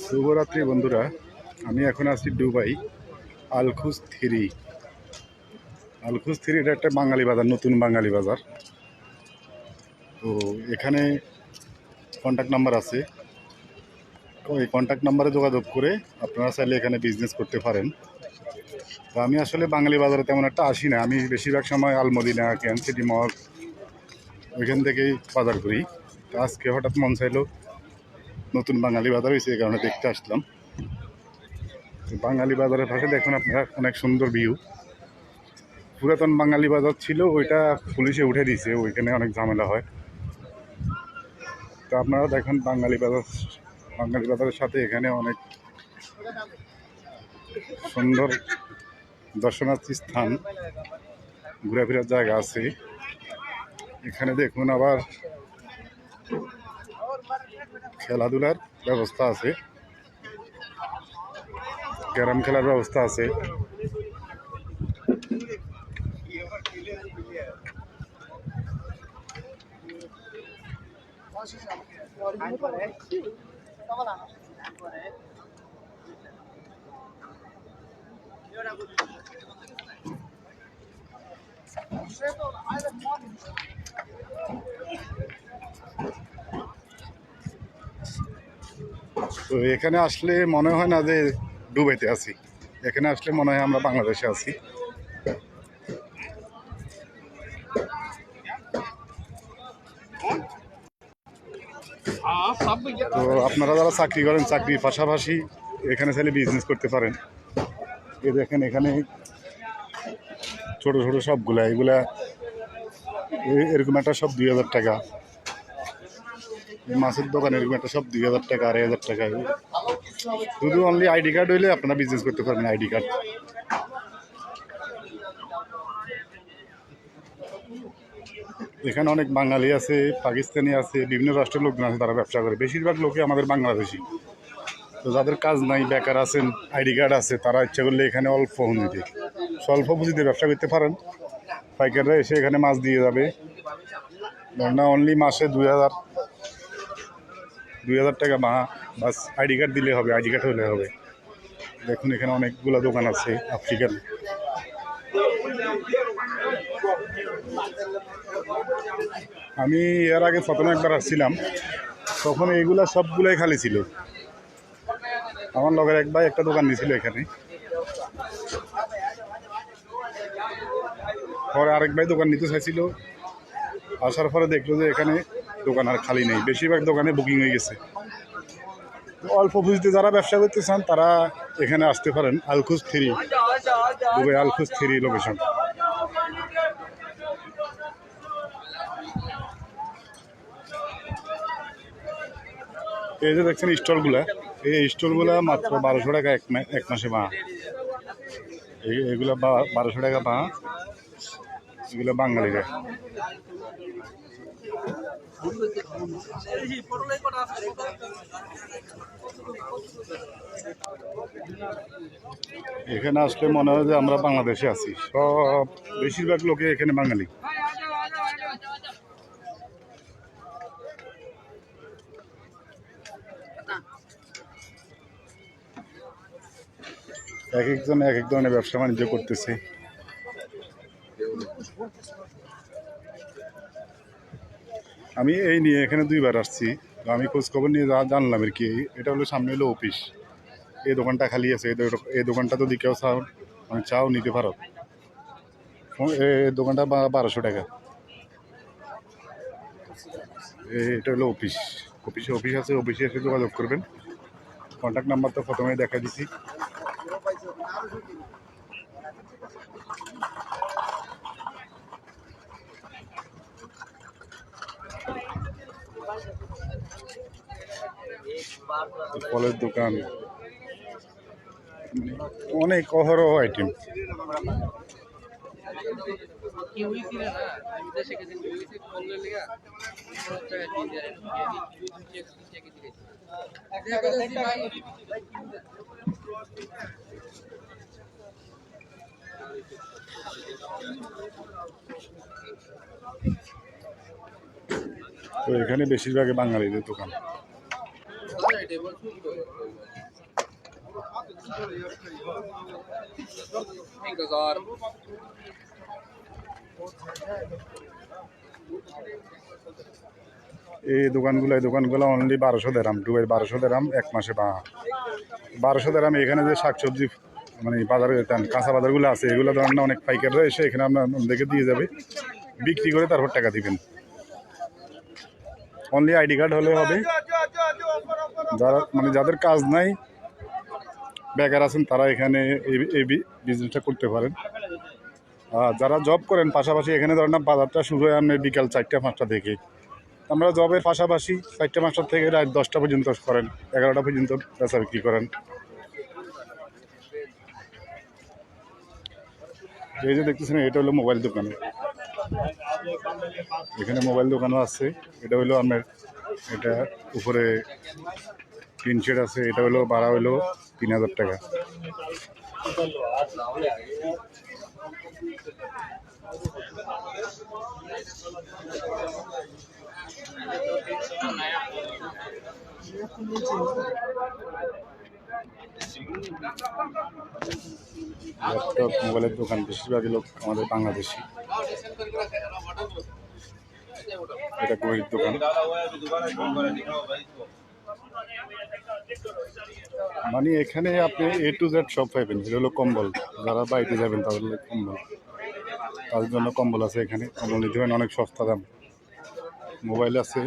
শুভরাত্রি বন্ধুরা, আমি এখন আছি দুবাই আলখুজ থ্রি। আলখুজ থ্রি এটা একটা বাঙালি বাজার, নতুন বাঙালি বাজার। তো এখানে কন্ট্যাক্ট নাম্বার আছে, ওই কন্ট্যাক্ট নাম্বারে যোগাযোগ করে আপনারা চাইলে এখানে বিজনেস করতে পারেন। তো আমি আসলে বাঙালি বাজারে তেমন একটা আসি না, আমি বেশিরভাগ সময় আলমদিনা, ক্যান সিটি মল ওইখান থেকেই বাজার করি। তো আজকে হঠাৎ মন চাইলো নতুন বাঙালি বাজার হয়েছে, এই কারণে দেখতে আসলাম। বাঙালি বাজারের পাশে দেখুন আপনারা অনেক সুন্দর ভিউ। পুরাতন বাঙালি বাজার ছিল, ওইটা পুলিশে উঠে দিয়েছে, ওইখানে অনেক ঝামেলা হয়। তো আপনারা দেখেন বাঙালি বাজারের সাথে এখানে অনেক সুন্দর দর্শনার্থী স্থান, ঘোরাফেরার জায়গা আছে। এখানে দেখুন আবার খেলাধুলার ব্যবস্থা আছে, ক্যারাম খেলার ব্যবস্থা আছে। তো এখানে আসলে মনে হয় না যে দুবাইতে আছি, এখানে আসলে মনে হয় আমরা বাংলাদেশে আছি। তো আপনারা যারা চাকরি করেন, চাকরির পাশাপাশি এখানে চাইলে বিজনেস করতে পারেন। এই দেখেন এখানে ছোট ছোট সবগুলা, এগুলা এরকম একটা সব 2000 টাকা। মাছের দোকান এরকম একটা সব 2000 টাকা, 2500 টাকা। শুধু অনলি আইডি কার্ড হইলে আপনারা বিজনেস করতে পারবেন, আইডি কার্ড। এখানে অনেক বাঙালি আছে, পাকিস্তানি আছে, বিভিন্ন রাষ্ট্রের লোকজন আছে, তারা ব্যবসা করে। বেশিরভাগ লোকে আমাদের বাংলাদেশি। তো যাদের কাজ নাই, বেকার আছেন, আইডি কার্ড আছে, তারা ইচ্ছা করলে এখানে অল্প পুঁজিতে, স্বল্প পুঁজিতে ব্যবসা করতে পারেন। পাইকাররা এসে এখানে মাছ দিয়ে যাবে। না অনলি মাসে 2000 টাকা বাস আইডি কার্ড দিলে হবে, আইডি কার্ড হলে হবে। দেখুন এখানে অনেকগুলো দোকান আছে আফ্রিকান। আমি এর আগে প্রথমে একবার আসছিলাম, তখন এইগুলা সবগুলাই খালি ছিল। আমার লগের এক ভাই একটা দোকান দিয়েছিল এখানে, পরে আরেক ভাই দোকান নিতে চাইছিল, আসার পরে দেখলো যে এখানে দোকান আর খালি নেই, বেশিরভাগ দোকানে বুকিং হয়ে গেছে। অল্প পুঁজিতে যারা ব্যবসা করতে চান তারা এখানে আসতে পারেন। আলখুজ থ্রি, দুবাই আলখুজ থ্রি লোকেশন। এই যে দেখছেন স্টলগুলা, এই স্টলগুলা মাত্র 1200 টাকা এক মাসে মা। এগুলো 1200 টাকা মা, এগুলো বাঙালিরা। এখানে আসলে মনে হয় যে আমরা বাংলাদেশে আছি, সব বেশিরভাগ লোকে এখানে বাঙালি। এক একজন এক এক ধরনের ব্যবসা বাণিজ্য করতেছে। আমি এই নিয়ে এখানে 2বার আসছি, আমি খোঁজ খবর নিয়ে জানলাম আর কি। এটা হলো সামনে হলো অফিস, এই দোকানটা খালি আছে, এই দোকানটা যদি কেউ চাও মানে চাও নিতে পারো। এই দোকানটা 1200 টাকা। এটা হলো অফিস, অফিস আছে, অফিসে এসে যোগাযোগ করবেন। কন্ট্যাক্ট নাম্বার তো প্রথমেই দেখা দিছি। ফলের দোকান, অনেক অহরহ আইটেম। তো এখানে বেশিরভাগই বাঙালিদের দোকান। এই দোকানগুলো অনলি 1200 দেরাম, দুবাই 1200 দেরাম এক মাসে বা 1200 দেরাম। এখানে যে শাকসবজি মানে বাজারে কাঁচা বাজারগুলো আছে, এগুলো ধরেন না অনেক পাইকাররা এসে এখানে আপনাদেরকে দিয়ে যাবে, বিক্রি করে তারপর টাকা দিবেন। অনলি আইডি কার্ড হলে হবে। যারা মানে যাদের কাজ নাই, বেকার আছেন, তারা এখানে এই বিজনেসটা করতে পারেন। আর যারা জব করেন পাশাপাশি, এখানে ধরেন না বাজারটা শুরু হয় আপনার বিকাল 4টা-5টা থেকে। আমরা জবের পাশাপাশি 4টা-5টা থেকে রাত 10টা পর্যন্ত করেন, 11টা পর্যন্ত বেচা বিক্রি করেন। এই যে দেখতেছেন, এটা হলো মোবাইল দোকান। এখানে মোবাইল দোকানও আছে। এটা হলো আপনার, এটা উপরে টিন শেড আছে। এটা হলো ভাড়া হলো 3000 টাকা। ল্যাপটপ মোবাইলের দোকান, বেশিরভাগই লোক আমাদের বাংলাদেশি। এটা কুয়েত দোকান। মানে এখানে আপনি A to Z সব পাইবেন। এটা হলো কম্বল, যারা বাড়িতে যাবেন তাদের কম্বল, তাদের জন্য কম্বল আছে। এখানে কম্বল নিতে পারেন অনেক সস্তা দাম। মোবাইল আছে,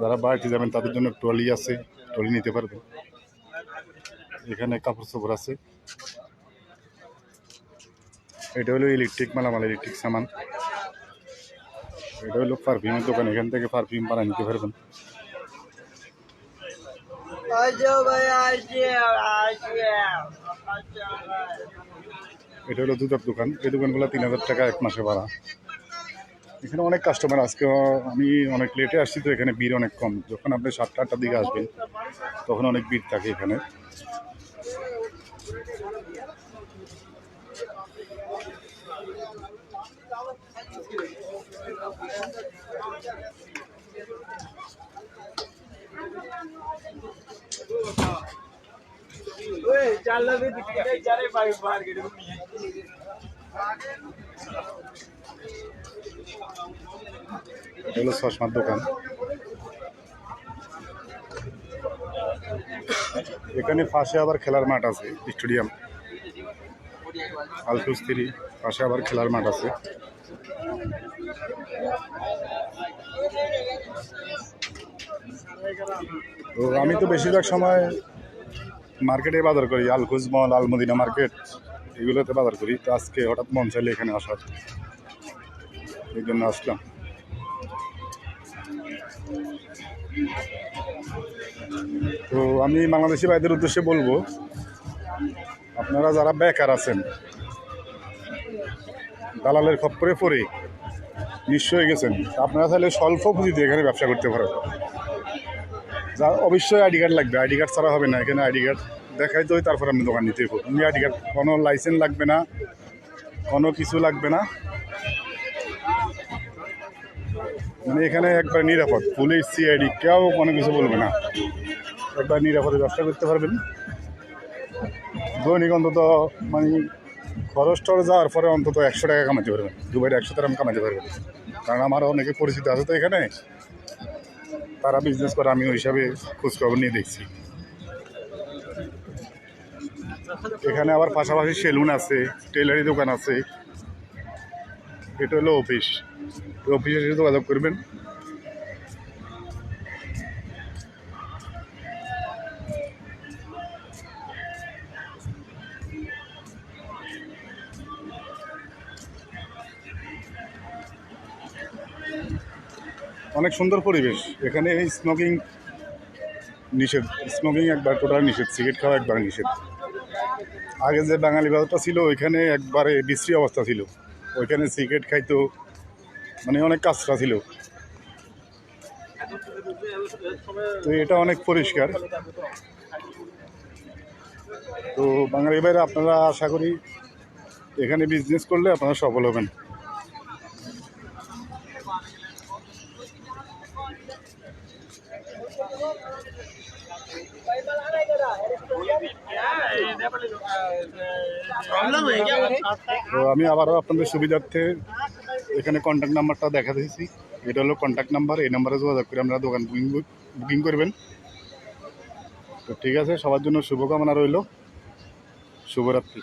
যারা বাড়িতে যাবেন তাদের জন্য ট্রলি আছে, ট্রলি নিতে পারবেন। এখানে কাপড় চোপড় আছে। এটা হলো ইলেকট্রিক মালামাল, ইলেকট্রিক সামান। এটা হলো পারফিউমের দোকান, এখান থেকে পারফিউম বানিয়ে নিতে পারবেন। এটা হলো জুতার দোকান। এই দোকানগুলো 3000 টাকা এক মাসে ভাড়া। এখানে অনেক কাস্টমার। আজকে আমি অনেক লেটে আসছি, তো এখানে ভিড় অনেক কম। যখন আপনি 7টা-8টার দিকে আসবেন তখন অনেক ভিড় থাকে এখানে। এটা হলো চশমার দোকান। এখানে পাশে আবার খেলার মাঠ আছে, স্টেডিয়াম আলখুজ 3, পাশে আবার খেলার মাঠ আছে। তো আমি তো বেশিরভাগ সময় মার্কেটে বাজার করি, আলখুজ মল, আলমদিনা মার্কেট, এগুলোতে বাজার করি। তো আজকে হঠাৎ মন চাইলে এখানে আসার, এই জন্য আসলাম। তো আমি বাংলাদেশি ভাইদের উদ্দেশ্যে বলবো, আপনারা যারা বেকার আছেন, দালালের খপ্পরে পড়ে নিঃস্ব হয়ে গেছেন, আপনারা তাহলে স্বল্প পুঁজিতে এখানে ব্যবসা করতে পারেন। যা অবশ্যই আইডি কার্ড লাগবে, আইডি কার্ড ছাড়া হবে না। এখানে আইডি কার্ড দেখাইতে হয়, তারপর আপনি দোকান নিতে হবে। আপনি আইডি কার্ড, কোনো লাইসেন্স লাগবে না, কোনো কিছু লাগবে না। মানে এখানে একবার নিরাপদ, পুলিশ সিআইডি কেউ কোনো কিছু বলবে না। একবার নিরাপদে ব্যবসা করতে পারবেন। দৈনিক অন্তত মানে খরচ টরচ যাওয়ার পরে অন্তত 100 টাকা কামাতে পারবেন। দুবাইয়ের 100 টাকা কামাতে পারবেন। কারণ আমার অনেকে পরিচিত আছে তো এখানে, তারা বিজনেস করে, আমি ওই হিসাবে খোঁজখবর নিয়ে দেখছি। এখানে আবার পাশাপাশি সেলুন আছে, টেলারি দোকান আছে। এটা হলো অফিস, অফিসে এসে যোগাযোগ করবেন। অনেক সুন্দর পরিবেশ এখানে। স্মোকিং নিষেধ, স্মোকিং একবার টোটাল নিষেধ, সিগারেট খাওয়া একবার নিষেধ। আগে যে বাঙালি বাজারটা ছিল ওইখানে একবারে বিশ্রী অবস্থা ছিল, ওইখানে সিগারেট খাইতো, মানে অনেক কাঁচরা ছিল। তো এটা অনেক পরিষ্কার। তো বাঙালি ভাইরা, আপনারা আশা করি এখানে বিজনেস করলে আপনারা সফল হবেন। তো আমি আবারও আপনাদের সুবিধার্থে এখানে কন্ট্যাক্ট নাম্বারটা দেখা দিয়েছি। এটা হলো কন্ট্যাক্ট নাম্বার, এই নাম্বারে যোগাযোগ করে আপনারা দোকান বুকিং করবেন। তো ঠিক আছে, সবার জন্য শুভকামনা রইল। শুভরাত্রি।